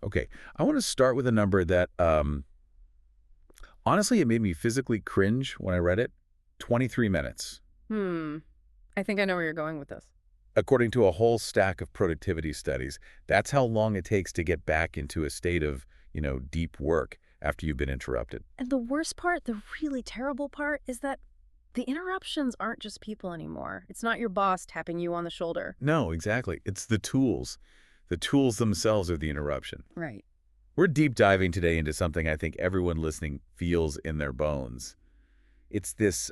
Okay, I want to start with a number that, honestly, it made me physically cringe when I read it. 23 minutes. Hmm. I think I know where you're going with this. According to a whole stack of productivity studies, that's how long it takes to get back into a state of, deep work after you've been interrupted. And the worst part, the really terrible part, is that the interruptions aren't just people anymore. It's not your boss tapping you on the shoulder. No, exactly. It's the tools. The tools themselves are the interruption. Right. We're deep diving today into something I think everyone listening feels in their bones. It's this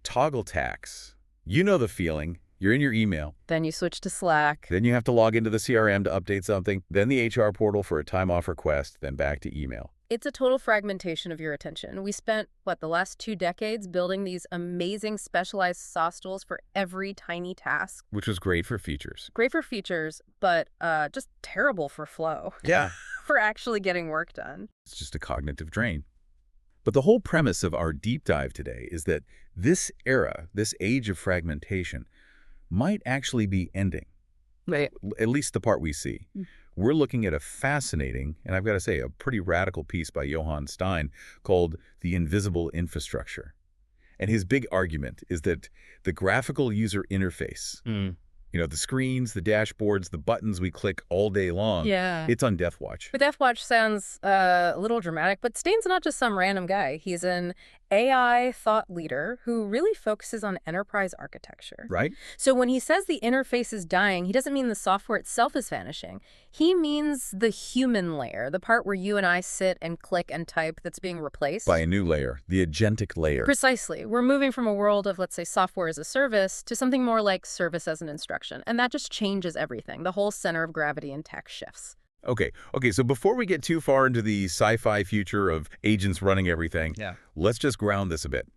toggle tax. You know the feeling. You're in your email. Then you switch to Slack. Then you have to log into the CRM to update something. Then the HR portal for a time off request. Then back to email. It's a total fragmentation of your attention. We spent, the last 2 decades building these amazing specialized SaaS tools for every tiny task. Which was great for features. Great for features, but just terrible for flow. Yeah. For actually getting work done. It's just a cognitive drain. But the whole premise of our deep dive today is that this era, this age of fragmentation, might actually be ending. Right. At least the part we see. We're looking at a fascinating, and I've got to say, a pretty radical piece by Johan Steyn called The Invisible Infrastructure. And his big argument is that the graphical user interface, the screens, the dashboards, the buttons we click all day long, Yeah. it's on death watch. But Death Watch sounds a little dramatic, but Steyn's not just some random guy. He's an AI thought leader who really focuses on enterprise architecture. Right? So when he says the interface is dying, he doesn't mean the software itself is vanishing. He means the human layer, the part where you and I sit and click and type that's being replaced. By a new layer, the agentic layer. Precisely. We're moving from a world of, let's say, software as a service to something more like service as an instruction. And that just changes everything. The whole center of gravity in tech shifts. Okay, so before we get too far into the sci-fi future of agents running everything, let's just ground this a bit.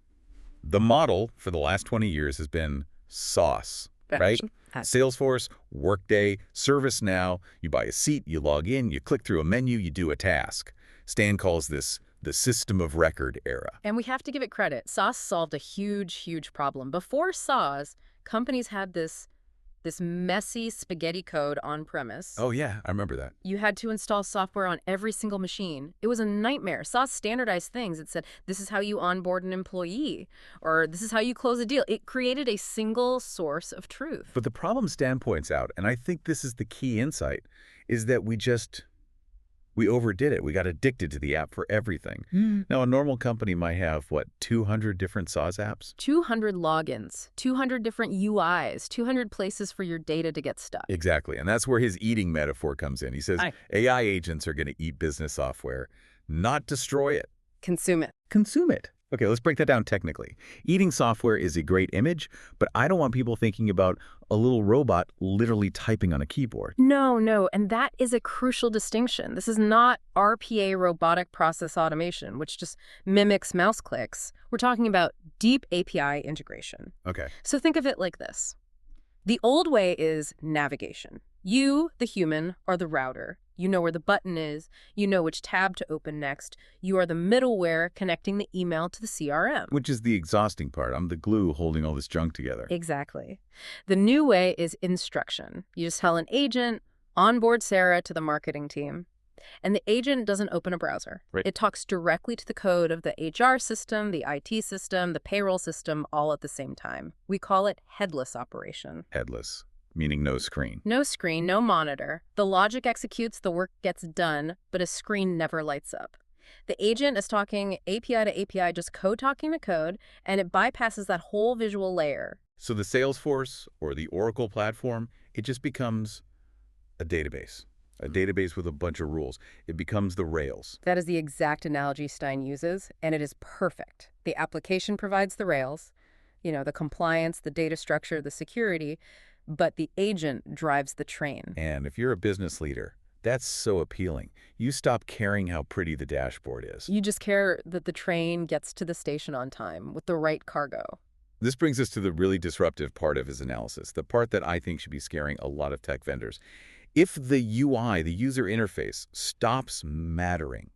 The model for the last 20 years has been SaaS, right? Salesforce, Workday, ServiceNow. You buy a seat, you log in, you click through a menu, you do a task. Steyn calls this the system of record era. And we have to give it credit. SaaS solved a huge, huge problem. Before SaaS, companies had this messy spaghetti code on-premise. Oh, yeah, I remember that. You had to install software on every single machine. It was a nightmare. SaaS standardized things. It said, this is how you onboard an employee, or this is how you close a deal. It created a single source of truth. But the problem Steyn points out, and I think this is the key insight, is that we overdid it. We got addicted to the app for everything. Now, a normal company might have, 200 different SaaS apps? 200 logins, 200 different UIs, 200 places for your data to get stuck. Exactly, and that's where his eating metaphor comes in. He says AI agents are going to eat business software, not destroy it. Consume it. Consume it. Okay, let's break that down technically. Eating software is a great image, but I don't want people thinking about a little robot literally typing on a keyboard. No, and that is a crucial distinction. This is not RPA, robotic process automation, which just mimics mouse clicks. We're talking about deep API integration. Okay. So think of it like this. The old way is navigation. You, the human, are the router. You know where the button is. You know which tab to open next. You are the middleware connecting the email to the CRM. Which is the exhausting part. I'm the glue holding all this junk together. Exactly. The new way is instruction. You just tell an agent, onboard Sarah to the marketing team. And the agent doesn't open a browser. Right. It talks directly to the code of the HR system, the IT system, the payroll system, all at the same time. We call it headless operation. Headless, meaning no screen. No screen, no monitor. The logic executes, the work gets done, but a screen never lights up. The agent is talking API to API, just code talking to code, and it bypasses that whole visual layer. So the Salesforce or the Oracle platform, it just becomes a database with a bunch of rules. It becomes the rails. That is the exact analogy Steyn uses, and it is perfect. The application provides the rails, the compliance, the data structure, the security, but the agent drives the train. And if you're a business leader, that's so appealing. You stop caring how pretty the dashboard is. You just care that the train gets to the station on time with the right cargo. This brings us to the really disruptive part of his analysis, the part that I think should be scaring a lot of tech vendors. If the UI, the user interface, stops mattering,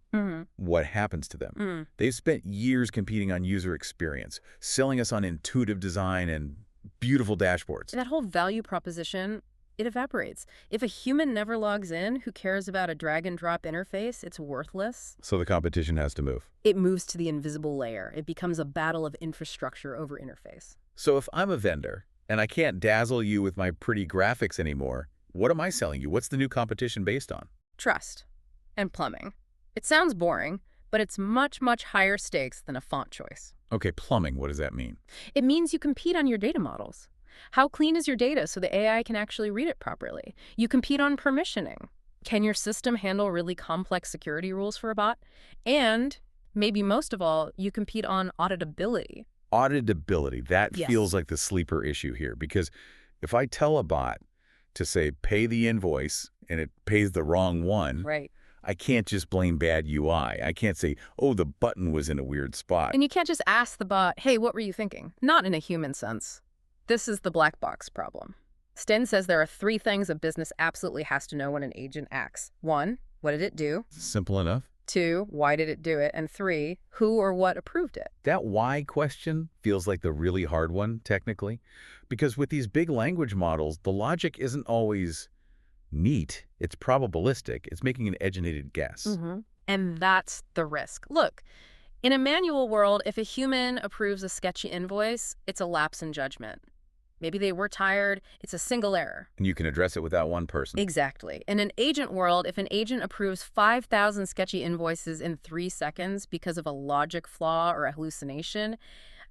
what happens to them? They've spent years competing on user experience, selling us on intuitive design and beautiful dashboards. That whole value proposition, It evaporates. If a human never logs in, who cares about a drag-and-drop interface? It's worthless. So the competition has to move. It moves to the invisible layer. It becomes a battle of infrastructure over interface. So if I'm a vendor and I can't dazzle you with my pretty graphics anymore, what am I selling you? What's the new competition based on? Trust and plumbing. It sounds boring, but it's much, much higher stakes than a font choice. Okay, plumbing, what does that mean? It means you compete on your data models. How clean is your data so the AI can actually read it properly? You compete on permissioning. Can your system handle really complex security rules for a bot? And, maybe most of all, you compete on auditability. Auditability, that Yes. feels like the sleeper issue here, because if I tell a bot to say, pay the invoice, and it pays the wrong one, Right. I can't just blame bad UI. I can't say, oh, the button was in a weird spot. And you can't just ask the bot, hey, what were you thinking? Not in a human sense. This is the black box problem. Steyn says there are 3 things a business absolutely has to know when an agent acts. 1, what did it do? Simple enough. 2, why did it do it? And 3, who or what approved it? That why question feels like the really hard one, technically, because with these big language models, the logic isn't always neat. It's probabilistic. It's making an educated guess. And that's the risk. Look, in a manual world, if a human approves a sketchy invoice, it's a lapse in judgment. Maybe they were tired. It's a single error. And you can address it without one person. Exactly. In an agent world, if an agent approves 5,000 sketchy invoices in 3 seconds because of a logic flaw or a hallucination,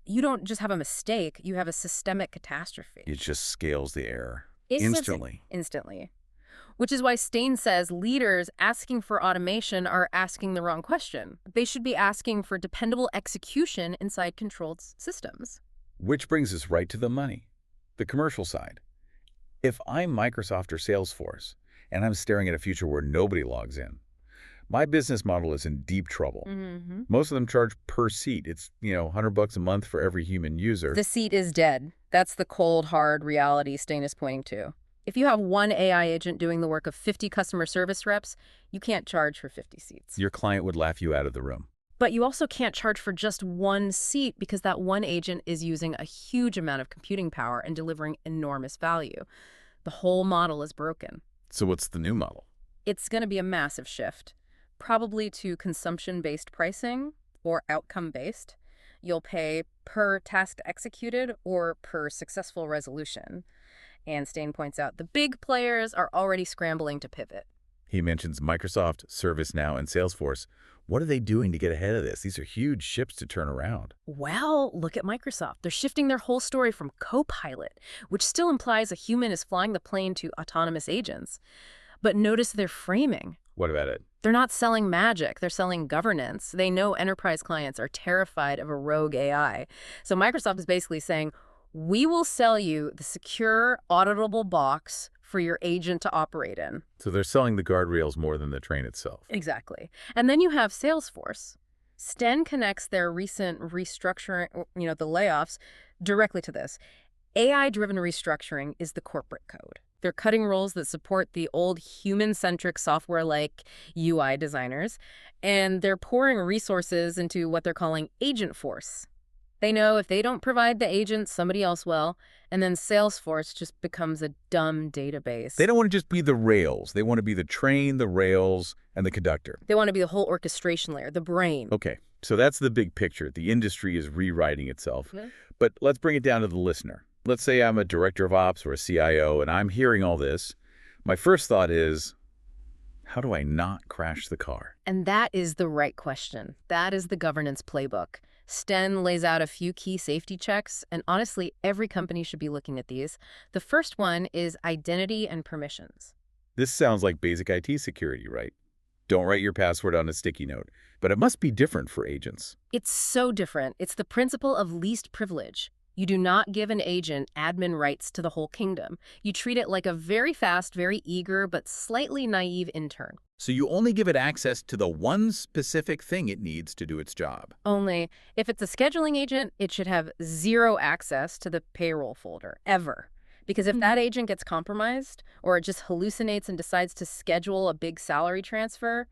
you don't just have a mistake, you have a systemic catastrophe. It just scales the error. Instantly. Which is why Steyn says leaders asking for automation are asking the wrong question. They should be asking for dependable execution inside controlled systems. Which brings us right to the money, the commercial side. If I'm Microsoft or Salesforce, and I'm staring at a future where nobody logs in, my business model is in deep trouble. Most of them charge per seat. It's, $100 a month for every human user. The seat is dead. That's the cold, hard reality Steyn is pointing to. If you have one AI agent doing the work of 50 customer service reps, you can't charge for 50 seats. Your client would laugh you out of the room. But you also can't charge for just one seat because that one agent is using a huge amount of computing power and delivering enormous value. The whole model is broken. So what's the new model? It's going to be a massive shift, probably to consumption-based pricing or outcome-based. You'll pay per task executed or per successful resolution. And Steyn points out the big players are already scrambling to pivot. He mentions Microsoft, ServiceNow, and Salesforce. What are they doing to get ahead of this? These are huge ships to turn around. Well, look at Microsoft. They're shifting their whole story from Copilot, which still implies a human is flying the plane, to autonomous agents. But notice their framing. What about it? They're not selling magic. They're selling governance. They know enterprise clients are terrified of a rogue AI. So Microsoft is basically saying, we will sell you the secure, auditable box for your agent to operate in. So they're selling the guardrails more than the train itself. Exactly. And then you have Salesforce. Steyn connects their recent restructuring, the layoffs, directly to this. AI-driven restructuring is the corporate code. They're cutting roles that support the old human-centric software like UI designers, and they're pouring resources into what they're calling agent force. They know if they don't provide the agent, somebody else will, and then Salesforce just becomes a dumb database. They don't want to just be the rails. They want to be the train, the rails, and the conductor. They want to be the whole orchestration layer, the brain. Okay, so that's the big picture. The industry is rewriting itself. But let's bring it down to the listener. Let's say I'm a director of ops or a CIO, and I'm hearing all this. My first thought is, how do I not crash the car? And that is the right question. That is the governance playbook. Steyn lays out a few key safety checks, and honestly, every company should be looking at these. The first one is identity and permissions. This sounds like basic IT security, right? Don't write your password on a sticky note. But it must be different for agents. It's so different. It's the principle of least privilege. You do not give an agent admin rights to the whole kingdom. You treat it like a very fast, very eager, but slightly naive intern. So you only give it access to the one specific thing it needs to do its job. Only, if it's a scheduling agent, it should have zero access to the payroll folder, ever. Because if that agent gets compromised, or it just hallucinates and decides to schedule a big salary transfer,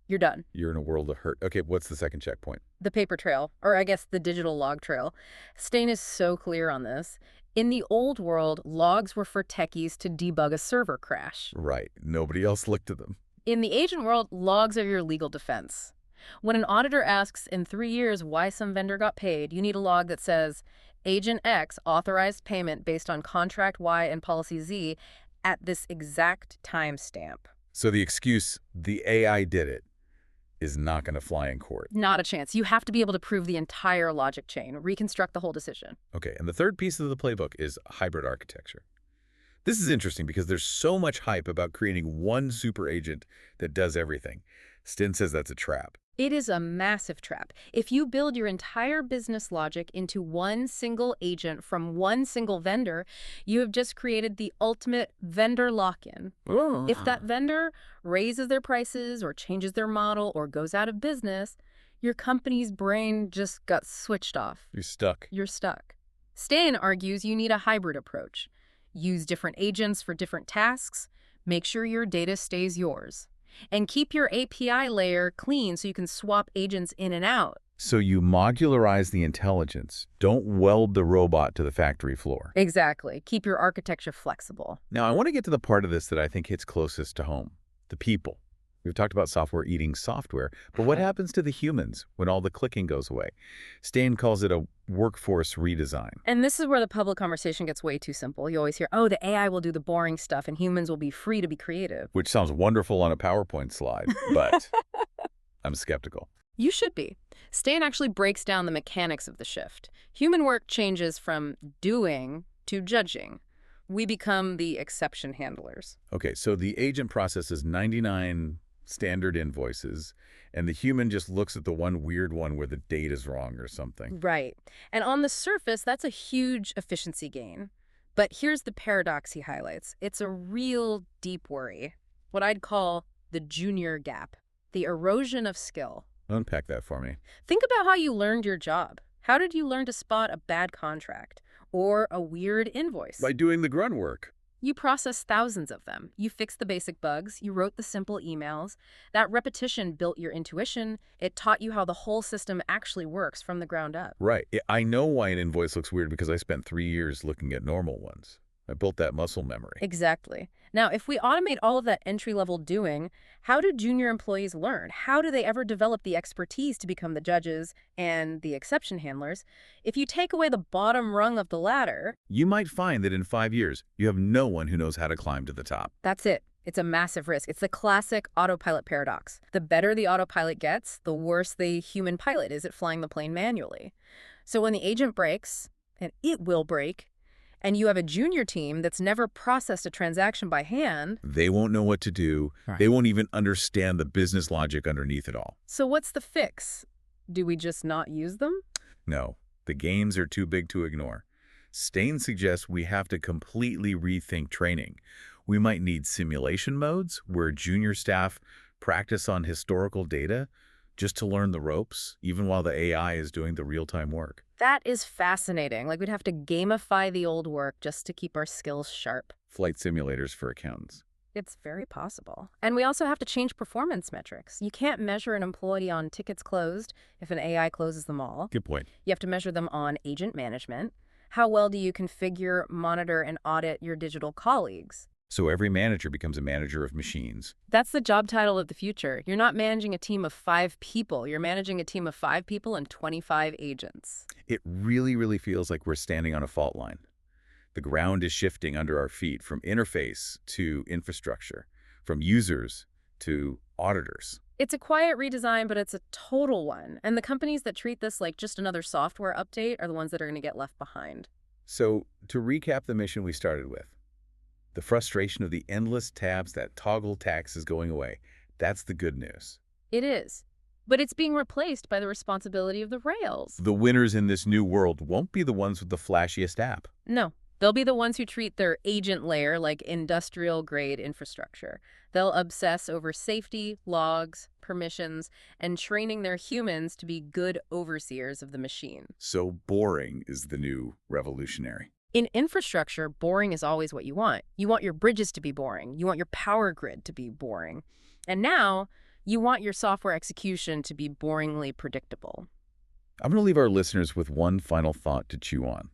you're done. You're in a world of hurt. Okay, what's the second checkpoint? The paper trail, or I guess the digital log trail. Steyn is so clear on this. In the old world, logs were for techies to debug a server crash. Right. Nobody else looked at them. In the agent world, logs are your legal defense. When an auditor asks in 3 years why some vendor got paid, you need a log that says, Agent X authorized payment based on contract Y and policy Z at this exact timestamp. So the excuse, the AI did it, is not going to fly in court. Not a chance. You have to be able to prove the entire logic chain, reconstruct the whole decision. Okay, and the third piece of the playbook is hybrid architecture. This is interesting because there's so much hype about creating one super agent that does everything. Steyn says that's a trap. It is a massive trap. If you build your entire business logic into one single agent from one single vendor, you have just created the ultimate vendor lock-in. If that vendor raises their prices or changes their model or goes out of business, your company's brain just got switched off. You're stuck. You're stuck. Steyn argues you need a hybrid approach. Use different agents for different tasks. Make sure your data stays yours. And keep your API layer clean so you can swap agents in and out. So you modularize the intelligence. Don't weld the robot to the factory floor. Exactly. Keep your architecture flexible. Now, I want to get to the part of this that I think hits closest to home, the people. We've talked about software eating software, but what happens to the humans when all the clicking goes away? Steyn calls it a workforce redesign. And this is where the public conversation gets way too simple. You always hear, oh, the AI will do the boring stuff and humans will be free to be creative. Which sounds wonderful on a PowerPoint slide, but I'm skeptical. You should be. Steyn actually breaks down the mechanics of the shift. Human work changes from doing to judging. We become the exception handlers. Okay, so the agent processes 99 standard invoices, and the human just looks at the one weird one where the date is wrong or something. Right. And on the surface, that's a huge efficiency gain. But here's the paradox he highlights. It's a real deep worry, what I'd call the junior gap, the erosion of skill. Unpack that for me. Think about how you learned your job. How did you learn to spot a bad contract or a weird invoice? By doing the grunt work. You processed thousands of them. You fixed the basic bugs. You wrote the simple emails. That repetition built your intuition. It taught you how the whole system actually works from the ground up. Right. I know why an invoice looks weird because I spent 3 years looking at normal ones. I built that muscle memory. Exactly. Now, if we automate all of that entry-level doing, how do junior employees learn? How do they ever develop the expertise to become the judges and the exception handlers? If you take away the bottom rung of the ladder, you might find that in 5 years, you have no one who knows how to climb to the top. That's it. It's a massive risk. It's the classic autopilot paradox. The better the autopilot gets, the worse the human pilot is at flying the plane manually. So when the agent breaks, and it will break, and you have a junior team that's never processed a transaction by hand, they won't know what to do. Right. They won't even understand the business logic underneath it all. So what's the fix? Do we just not use them? No, the games are too big to ignore. Steyn suggests we have to completely rethink training. We might need simulation modes where junior staff practice on historical data just to learn the ropes, even while the AI is doing the real-time work. That is fascinating. Like, we'd have to gamify the old work just to keep our skills sharp. Flight simulators for accountants. It's very possible. And we also have to change performance metrics. You can't measure an employee on tickets closed if an AI closes them all. Good point. You have to measure them on agent management. How well do you configure, monitor, and audit your digital colleagues? So every manager becomes a manager of machines. That's the job title of the future. You're not managing a team of 5 people. You're managing a team of 5 people and 25 agents. It really, really feels like we're standing on a fault line. The ground is shifting under our feet from interface to infrastructure, from users to auditors. It's a quiet redesign, but it's a total one. And the companies that treat this like just another software update are the ones that are going to get left behind. So to recap the mission we started with, the frustration of the endless tabs that toggle tax is going away. That's the good news. It is. But it's being replaced by the responsibility of the rails. The winners in this new world won't be the ones with the flashiest app. No. They'll be the ones who treat their agent layer like industrial-grade infrastructure. They'll obsess over safety, logs, permissions, and training their humans to be good overseers of the machine. So boring is the new revolutionary. In infrastructure, boring is always what you want. You want your bridges to be boring. You want your power grid to be boring. And now, you want your software execution to be boringly predictable. I'm going to leave our listeners with one final thought to chew on.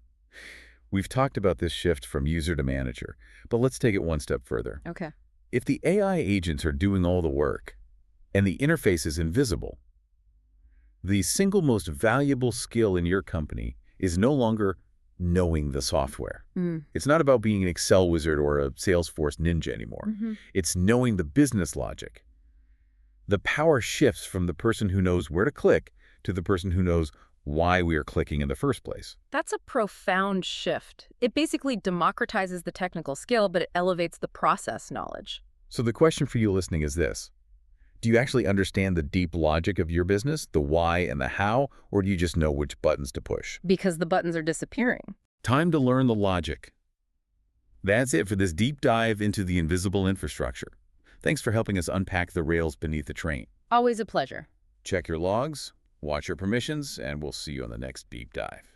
We've talked about this shift from user to manager, but let's take it one step further. Okay. If the AI agents are doing all the work and the interface is invisible, the single most valuable skill in your company is no longer knowing the software. It's not about being an Excel wizard or a Salesforce ninja anymore. It's knowing the business logic. The power shifts from the person who knows where to click to the person who knows why we are clicking in the first place. That's a profound shift. It basically democratizes the technical skill, but it elevates the process knowledge. So the question for you listening is this. Do you actually understand the deep logic of your business, the why and the how, or do you just know which buttons to push? Because the buttons are disappearing. Time to learn the logic. That's it for this deep dive into the invisible infrastructure. Thanks for helping us unpack the rails beneath the train. Always a pleasure. Check your logs, watch your permissions, and we'll see you on the next deep dive.